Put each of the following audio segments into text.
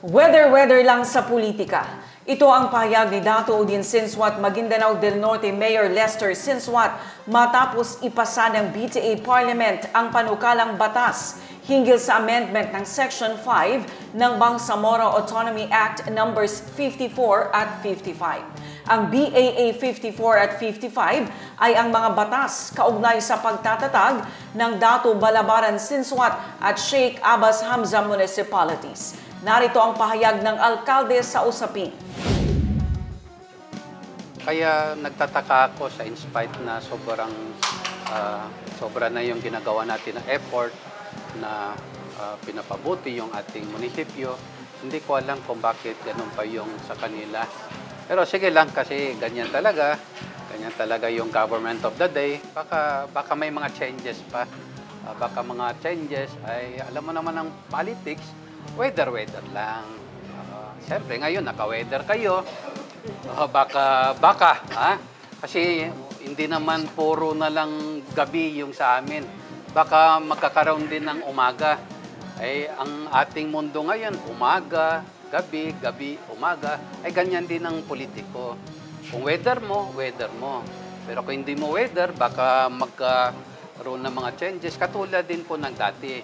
Weather lang sa politika. Ito ang pahayag ni Dato Odin Sinswat Maguindanao del Norte Mayor Lester Sinswat matapos ipasa ng BTA Parliament ang panukalang batas hinggil sa amendment ng Section 5 ng Bangsamoro Autonomy Act Numbers 54 at 55. Ang BAA 54 at 55 ay ang mga batas kaugnay sa pagtatatag ng Dato Balabaran Sinswat at Sheikh Abbas Hamza Municipalities. Narito ang pahayag ng alkalde sa usapin. Kaya nagtataka ako sa in spite na sobra na yung ginagawa natin na effort na pinapabuti yung ating munisipyo. Hindi ko alam kung bakit ganun pa yung sa kanila. Pero sige lang kasi ganyan talaga yung government of the day. Baka may mga changes pa. Baka mga changes ay alam mo naman ng politics. Weather lang. Siyempre, ngayon, naka-weather kayo. Baka, ha? Kasi hindi naman puro na lang gabi yung sa amin. Baka magkakaroon din ng umaga. Ay, ang ating mundo ngayon, umaga, gabi, umaga, ay ganyan din ang politiko. Kung weather mo. Pero kung hindi mo weather, baka magkaroon ng mga changes. Katulad din po ng dati.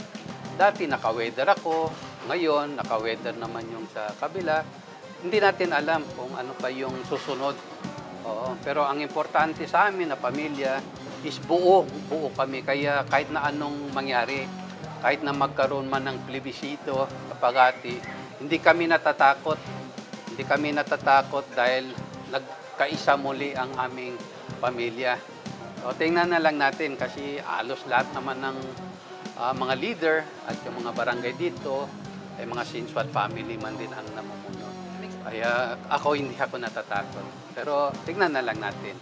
Dati naka-weather ako. Ngayon, naka-weather naman yung sa kabila. Hindi natin alam kung ano pa yung susunod. Oo, pero ang importante sa amin na pamilya is buo kami. Kaya kahit na anong mangyari, kahit na magkaroon man ng plebisito, kapagati, hindi kami natatakot. Hindi kami natatakot dahil nagkaisa muli ang aming pamilya. O, tingnan na lang natin kasi halos lahat naman ng mga leader at yung mga barangay dito, ay mga Sinswat family man din ang namumuno. Kaya hindi ako natatakot. Pero tignan na lang natin.